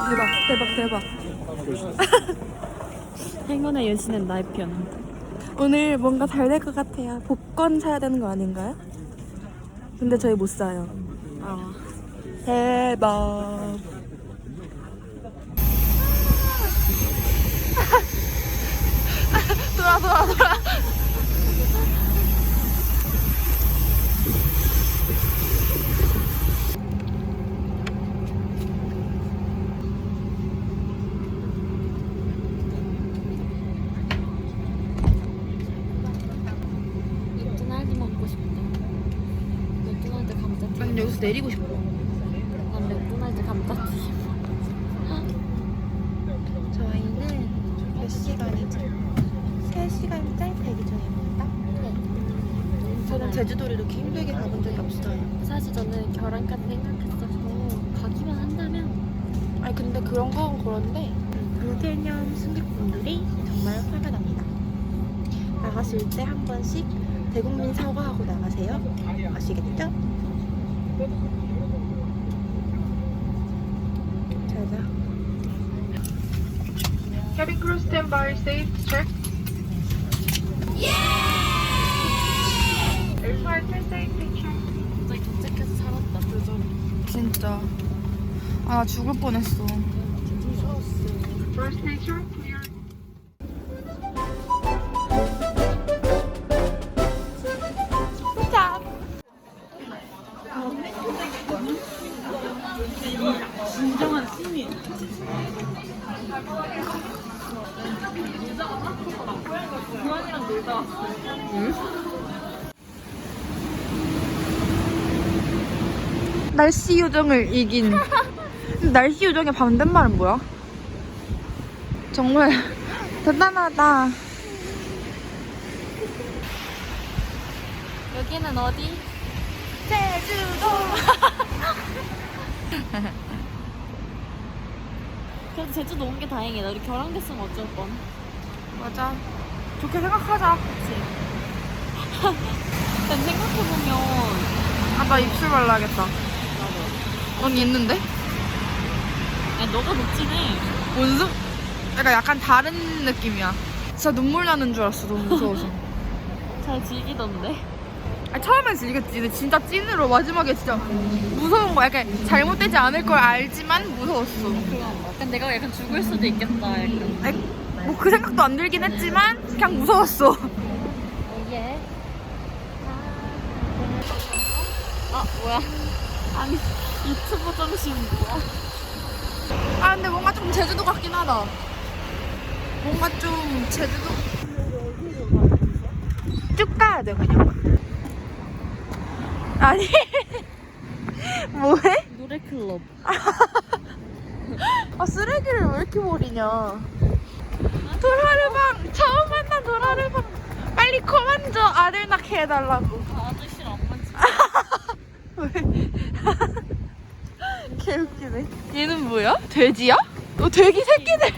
대박 대박. 행운의 여신은 나의 편. 오늘 뭔가 잘 될 것 같아요. 복권 사야 되는 거 아닌가요? 근데 저희 못 사요. 아. 대박. 돌아. 맥도날드 먹고 싶다. 맥도날드 감자튀김. 난 여기서 내리고 싶어. 난 맥도날드 감자튀김. 저희는 몇 시간이죠? 3시간째 대기 중입니다. 저는 제주도를 이렇게 힘들게 가본 적이 없어요. 사실 저는 결혼까지 생각했어서 가기만 한다면. 아니 근데 그런 건 그런데 무개념 승객분들이 정말 화가 납니다. 나가실 때 한 번씩 대국민 사과하고 나가세요. 아시겠죠? 자자. Cabin crew stand by, safe, check. Air flight safe, picture. 갑자기 도착해서 살았다. 표정이. 진짜. 아, 나 죽을 뻔했어. First picture, clear. 날씨 요정을 이긴. 날씨 요정의 반대말은 뭐야? 정말 대단하다. 여기는 어디? 제주도. 그래도 제주도 온 게 다행이다. 우리 결혼됐으면 어쩔 뻔. 맞아. 좋게 생각하자. 그치? 근데 생각해보면. 아, 나 입술 발라야겠다. 언니 있는데? 아니, 너가 높진 해. 뭔수? 약간 다른 느낌이야. 진짜 눈물 나는 줄 알았어. 너무 무서워서. 잘 즐기던데? 아니, 처음엔 즐겼지. 근데 진짜 찐으로 마지막에 진짜 무서운 거. 약간 잘못되지 않을 걸 알지만 무서웠어. 약간 내가 약간 죽을 수도 있겠다. 약간. 아니, 뭐 그 생각도 안 들긴 했지만 그냥 무서웠어. 예. 아, 뭐야. 아니, 유튜브 정신 뭐야. 아, 근데 뭔가 좀 제주도 같긴 하다. 뭔가 좀 제주도 쭉 가야 돼 그냥. 아니 뭐해? 노래 클럽. 아, 쓰레기를 왜 이렇게 버리냐. 도라르방 처음 만난 도라르방 빨리 코 만져. 아들 낳게 해달라고. 아저씨랑 안 만지. 왜? 개웃기네. 얘는 뭐야? 돼지야? 돼지 새끼들.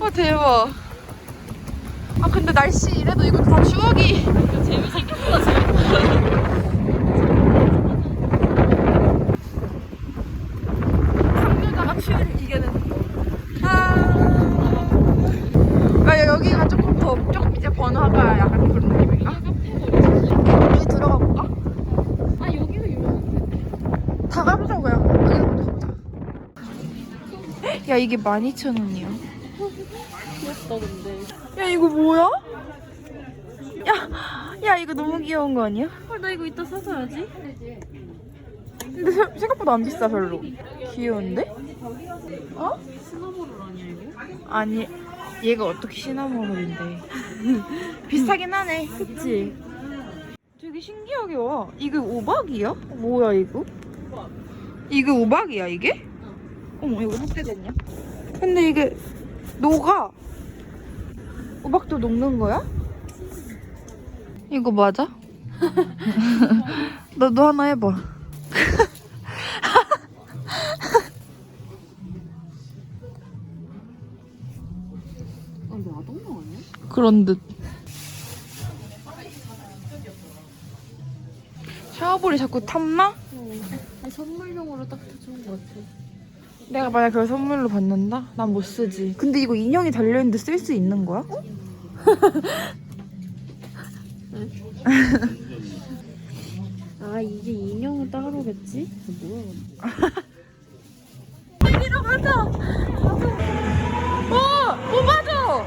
아, 대박. 아, 근데 날씨 이래도 이거 다 추억이. 생각보다 재밌다. 상류자가 추위를 이겨낸. 여기가 조금 이제 번화가 약간 그런 느낌인가? 여기 들어가 볼까? 아, 여기가 유명한데. 다 가보자 그냥. 여기 먼저 가보자. 야, 이게 12,000원이야. 귀엽다, 근데. 야, 이거 뭐야? 야, 이거 너무 귀여운 거 아니야? 헐, 나 이거 이따 사줘야지. 근데 생각보다 안 비싸 별로. 귀여운데? 어? 스노볼을 아니야, 이거? 아니, 얘가 어떻게 시나몬롤인데. 비슷하긴 하네. 그치? 되게 신기하게 와. 이게 오박이야? 뭐야 이거? 이게 오박이야 이게? 어머, 이거 어떻게 됐냐? 근데 이게 녹아. 오박도 녹는 거야? 이거 맞아? 너도 하나 해봐. 이거 아동용 아니야? 그런 듯. 샤워볼이 자꾸 탐나? 아니, 선물용으로 딱 좋은 것 같아. 내가 만약 그걸 선물로 받는다? 난 못 쓰지. 근데 이거 인형이 달려있는데 쓸 수 있는 거야? 아 이게 인형은 따로겠지? 뭐야? 여기로 가자. 오 맞아.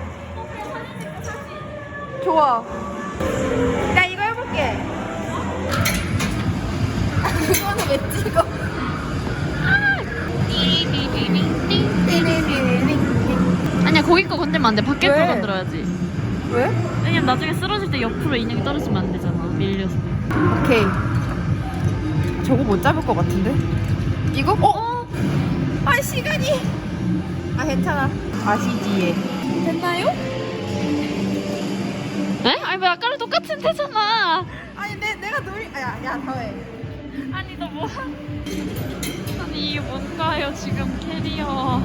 좋아. 나 이거 해볼게. 이거는 왜 찍어? 아니야 거기 거 건들면 안 돼. 밖에 거 왜? 건들어야지. 왜? 왜냐면 나중에 쓰러질 때 옆으로 인형이 떨어지면 안 되잖아. 밀려서. 오케이. 저거 못 잡을 것 같은데? 이거? 아 시간이. 아 괜찮아. 아시지에. 됐나요? 에? 아니 왜 아까랑 똑같은 데잖아. 아니 내가 놀이. 야 더해. 아니 너 뭐? 아니 이게 뭔가요 지금 캐리어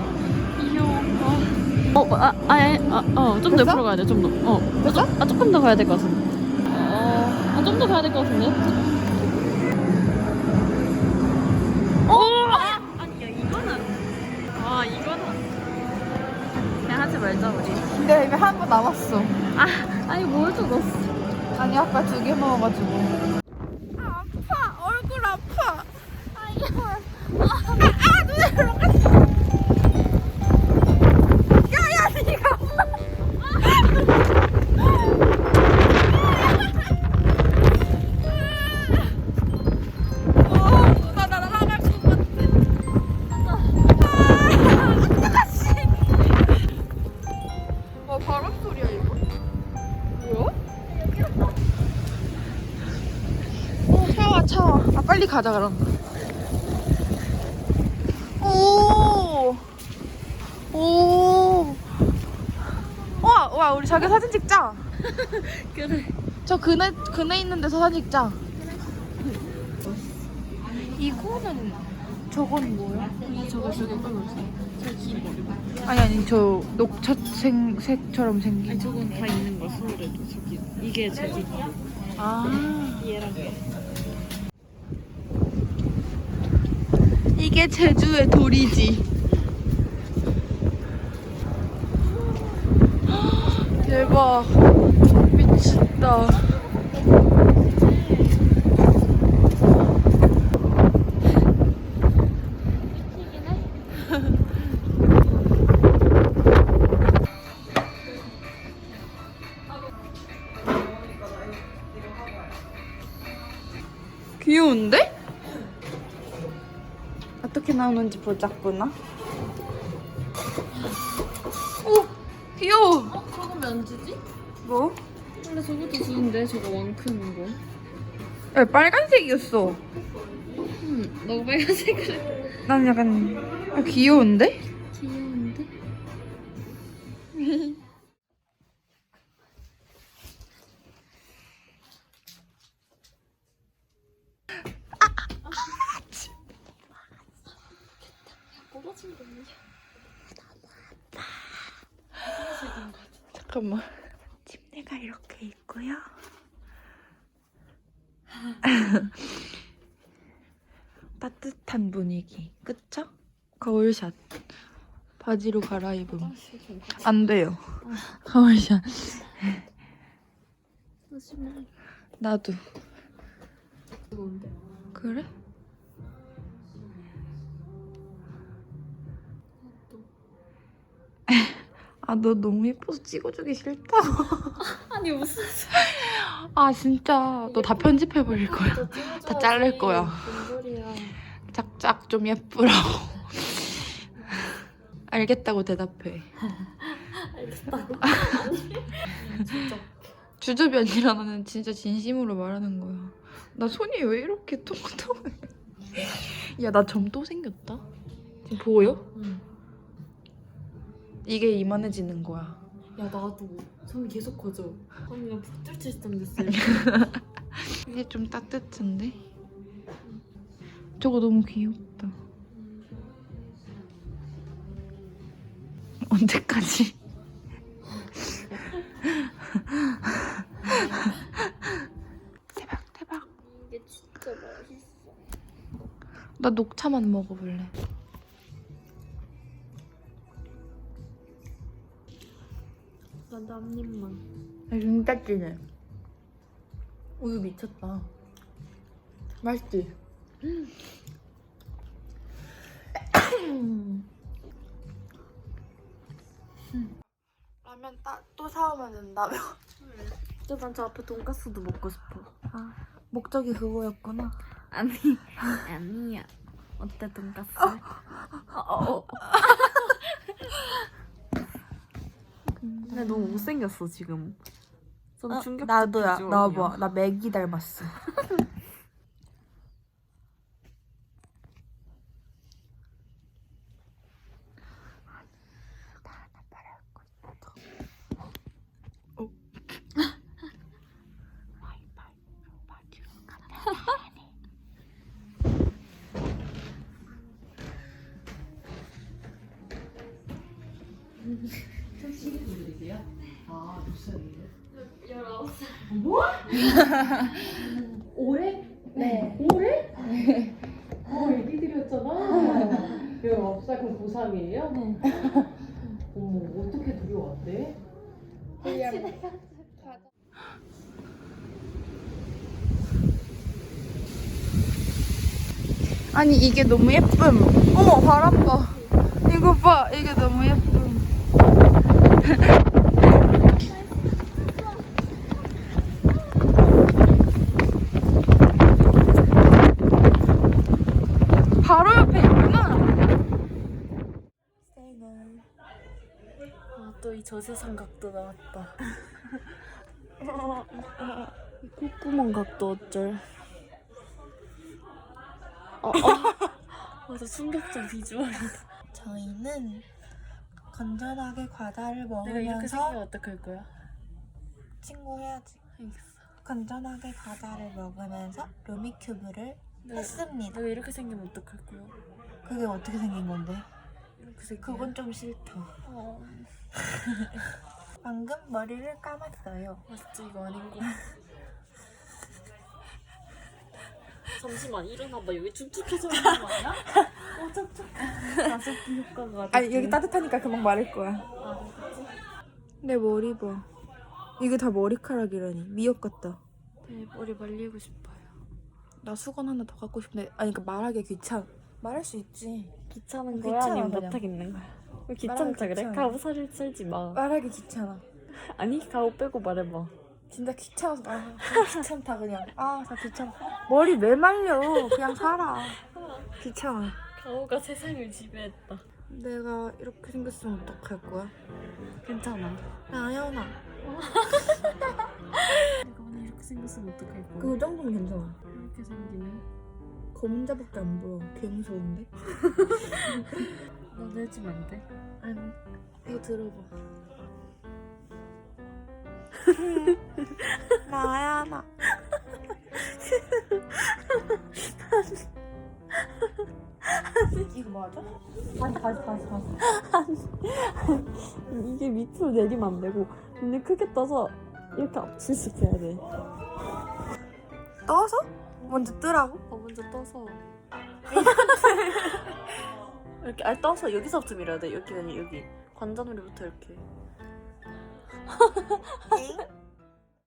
귀여운가? 좀 더 됐어? 옆으로 가야 돼. 좀 더. 됐어? 조금 더 가야 될 것 같은데. 좀 더 가야 될 것 같은데. 아니 야 이거는. 이거는. 그냥 하지 말자 우리. 근데 이미 한 번 남았어. 아니 뭘 적었어? 아니 아까 2개 먹어가지고. 아파. 얼굴 아파. 눈에 들어갔어. 야야 니가. 나 나갈 것 같아. 와 바람 소리야 이거? 뭐야? 차와. 아 빨리 가자 그럼. 오. 와 우리 자기 사진 찍자. 그래. 저 그네 있는 데서 사진 찍자. 이거는 저건 뭐야? 저거 끊었어. 저 기본. 아니 저 녹차색처럼 생긴. 아니 저건 다 있는 거야 서울에도 저기. 이게 저기. 얘랑 이게 제주의 돌이지. 대박. 미친다. 귀여운데? 어떻게 나오는지 보자꾸나. 오! 귀여워! 저건 왜 안 주지? 뭐? 원래 저것도 주는데 저거 왕 크는 거. 야, 빨간색이었어. 너가 빨간색을 해. 난 약간 귀여운데? 귀여운데? 잠깐만. 침대가 이렇게 있고요. 따뜻한 분위기. 그쵸? 거울샷. 바지로 갈아입음. 안 돼요. 거울샷. 나도. 그래? 아, 너 너무 예뻐서 찍어주기 싫다. 아니 무슨 아, 진짜. 너 다 편집해버릴 거야. 다 자를 거야. 무슨 소리야. 짝짝 좀 예쁘라고. 알겠다고 대답해. 알겠다고? 진짜. 주저변이라 나는 진짜 진심으로 말하는 거야. 나 손이 왜 이렇게 통통해? 야, 나 점 또 생겼다. 지금 보여? 응. 이게 이만해지는 거야. 야 나도 손이 계속 커져. 아니 나 북들칠성 됐어. 이게 좀 따뜻한데? 저거 너무 귀엽다. 언제까지? 대박. 이게 진짜 맛있어. 나 녹차만 먹어볼래. 나도 한 입만. 진짜 진해. 우유 미쳤다. 맛있지? 라면 또 사오면 된다며. 난 저 앞에 돈가스도 먹고 싶어. 아, 목적이 그거였구나. 아니야. 어때 돈가스? 근데 너무 못생겼어 지금. 좀 충격적 나도야. 비주얼이야. 나 봐. 나 맥이 닮았어. 올해? 네. 올해? 애기들이었잖아. 19살 그럼 고3이에요? 네. 어머, 어떻게 둘이 왔대? 아니 이게 너무 예쁨. 어머 바람 봐. 이거 봐. 이게 너무 예쁨. 바로 옆에 있구나. 또 이 저세상 각도 나왔다. 이 콧구멍 각도 어쩔. 맞아, 충격적 비주얼이다. 저희는 건전하게 과자를 내가 이렇게 먹으면서 생기면 어떡할 거야? 친구 해야지. 알겠어. 건전하게 과자를 먹으면서 루미큐브를 했습니다. 내가 이렇게 생기면 어떡할 거야? 그게 어떻게 생긴 건데? 이렇게 생기면? 그건 좀 싫다. 방금 머리를 감았어요. 맞지, 이거 아닌 거. 잠시만, 일어나봐. 여기 축축해져 있는 거 아니야? 촉촉해. 가습기 효과가. 아니 여기 따뜻하니까 금방 마를 거야. 그치? 내 머리 봐. 이게 다 머리카락이라니. 미역 같다. 네, 머리 말리고 싶어요. 나 수건 하나 더 갖고 싶은데 아니 그러니까 말하기 귀찮. 말할 수 있지. 귀찮은 거야? 아니면 못하겠는 거야? 왜 귀찮다 그래? 가오 살을 썰지 마. 말하기 귀찮아. 아니, 가오 빼고 말해봐. 진짜 귀찮아서 귀찮다 그냥. 아 다 귀찮아. 머리 왜 말려? 그냥 살아. 귀찮아. 가오가 세상을 지배했다. 내가 이렇게 생겼으면 어떡할 거야? 괜찮아. 나연아. 내가 오늘 이렇게 생겼으면 어떡할 거야? 그 정도는 괜찮아. 이렇게 생기면 검은자밖에 안 보여. 개 무서운데? 너도 해주면 안 돼? 아니 이거 들어봐. 나연아. 이거 맞아? 다시. 이게 밑으로 내리면 안 되고 눈을 크게 떠서 이렇게 앞칠씩 해야 돼. 떠서? 먼저 뜨라고? 먼저 떠서 이렇게 아니 떠서 여기서부터 밀어야 돼. 여기 관자놀이부터 이렇게. 엥?